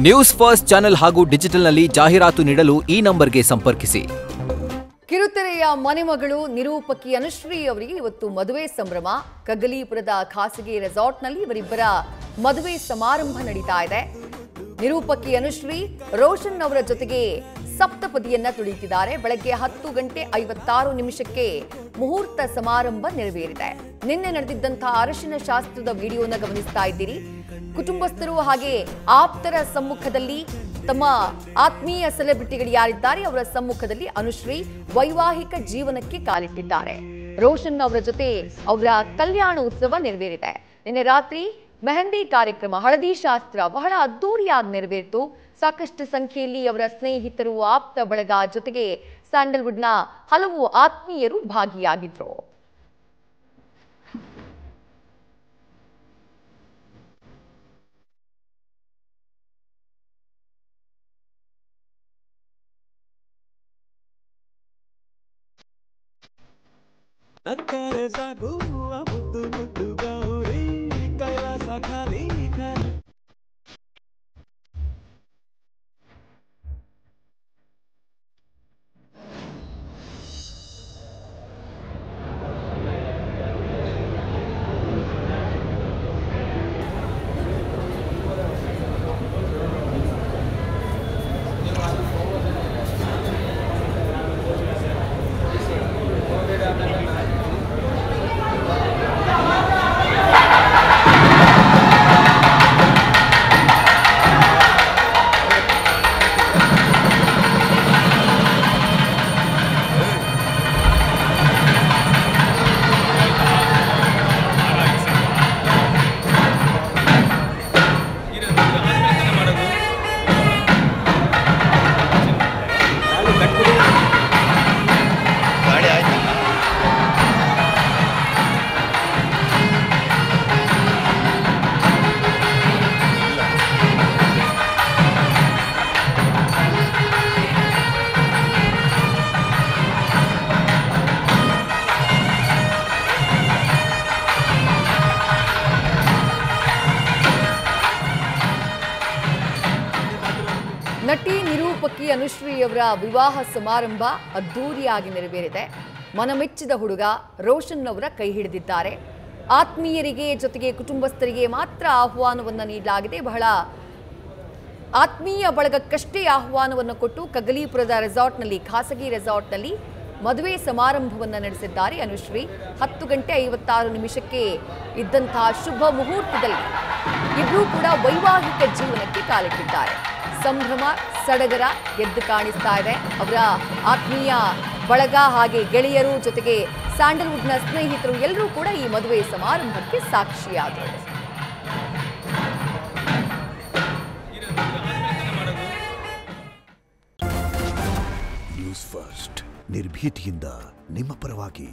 News first channel ಹಾಗೂ ಡಿಜಿಟಲ್ನಲ್ಲಿ ಜಾಹೀರಾತು ನೀಡಲು ಈ ನಂಬರ್ಗೆ ಸಂಪರ್ಕಿಸಿ. ಕಿರುತೆರೆಯ ಮನೆಮಗಳು ನಿರೂಪಕಿ ಅನುಶ್ರೀ ಅವರಿಗೆ ಇವತ್ತು ಮದುವೆ ಸಂಭ್ರಮ. ಕಗ್ಗಲೀಪುರದ ಖಾಸಗಿ ರೆಸಾರ್ಟ್ನಲ್ಲಿ ಇವರಿಬ್ಬರ ಮದುವೆ ಸಮಾರಂಭ ನಡೀತಾ ಇದೆ. ನಿರೂಪಕಿ ಅನುಶ್ರೀ ರೋಷನ್ ಅವರ ಜೊತೆಗೆ ಸಪ್ತಪದಿಯನ್ನ ತುಳಿತಿದ್ದಾರೆ. ಬೆಳಗ್ಗೆ 10:56 ಮುಹೂರ್ತ ಸಮಾರಂಭ ನೆರವೇರಿದೆ. ನಿನ್ನೆ ನಡೆದಿದ್ದಂತಹ ಅರಿಶಿನ ಶಾಸ್ತ್ರದ ವಿಡಿಯೋನ ಗಮನಿಸ್ತಾ ಇದ್ದೀರಿ. ಕುಟುಂಬಸ್ಥರು ಹಾಗೆ ಆಪ್ತರ ಸಮ್ಮುಖದಲ್ಲಿ ತಮ್ಮ ಆತ್ಮೀಯ ಸೆಲೆಬ್ರಿಟಿಗಳು ಯಾರಿದ್ದಾರೆ ಅವರ ಸಮ್ಮುಖದಲ್ಲಿ ಅನುಶ್ರೀ ವೈವಾಹಿಕ ಜೀವನಕ್ಕೆ ಕಾಲಿಟ್ಟಿದ್ದಾರೆ. ರೋಷನ್ ಅವರ ಜೊತೆ ಅವರ ಕಲ್ಯಾಣ ಉತ್ಸವ ನೆರವೇರಿದೆ. ನಿನ್ನೆ ರಾತ್ರಿ ಮೆಹಂದಿ ಕಾರ್ಯಕ್ರಮ, ಹಳದಿ ಶಾಸ್ತ್ರ ಬಹಳ ಅದ್ದೂರಿಯಾಗಿ ನೆರವೇರಿತು. ಸಾಕಷ್ಟು ಸಂಖ್ಯೆಯಲ್ಲಿ ಅವರ ಸ್ನೇಹಿತರು, ಆಪ್ತ ಬಳಗ ಜೊತೆಗೆ ಸ್ಯಾಂಡಲ್ವುಡ್ನ ಹಲವು ಆತ್ಮೀಯರು ಭಾಗಿಯಾಗಿದ್ರು. ನಟಿ ನಿರೂಪಕಿ ಅನುಶ್ರೀ ಅವರ ವಿವಾಹ ಸಮಾರಂಭ ಅದ್ದೂರಿಯಾಗಿ ನೆರವೇರಿದೆ. ಮನಮೆಚ್ಚಿದ ಹುಡುಗ ರೋಷನ್ ಅವರ ಕೈ ಹಿಡಿದಿದ್ದಾರೆ. ಆತ್ಮೀಯರಿಗೆ ಜೊತೆಗೆ ಕುಟುಂಬಸ್ಥರಿಗೆ ಮಾತ್ರ ಆಹ್ವಾನವನ್ನು ನೀಡಲಾಗಿದೆ. ಬಹಳ ಆತ್ಮೀಯ ಬಳಗಕ್ಕಷ್ಟೇ ಆಹ್ವಾನವನ್ನು ಕೊಟ್ಟು ಕಗ್ಗಲೀಪುರದ ರೆಸಾರ್ಟ್ನಲ್ಲಿ, ಖಾಸಗಿ ರೆಸಾರ್ಟ್ನಲ್ಲಿ ಮದುವೆ ಸಮಾರಂಭವನ್ನು ನಡೆಸಿದ್ದಾರೆ ಅನುಶ್ರೀ. 10:56 ಇದ್ದಂತಹ ಶುಭ ಮುಹೂರ್ತದಲ್ಲಿ ಇಬ್ಬರೂ ಕೂಡ ವೈವಾಹಿಕ ಜೀವನಕ್ಕೆ ಕಾಲಿಟ್ಟಿದ್ದಾರೆ. ಸಂಭ್ರಮ ಸಡಗರ ಎದ್ದು ಕಾಣಿಸ್ತಾ ಇದೆ. ಅವರ ಆತ್ಮೀಯ ಬಳಗ ಹಾಗೆ ಗೆಳೆಯರು ಜೊತೆಗೆ ಸ್ಯಾಂಡಲ್ವುಡ್ನ ಸ್ನೇಹಿತರು ಎಲ್ಲರೂ ಕೂಡ ಈ ಮದುವೆ ಸಮಾರಂಭಕ್ಕೆ ಸಾಕ್ಷಿಯಾದರು. ನ್ಯೂಸ್ ಫಸ್ಟ್ ನಿರ್ಭೀತಿಯಿಂದ ನಿಮ್ಮ ಪರವಾಗಿ.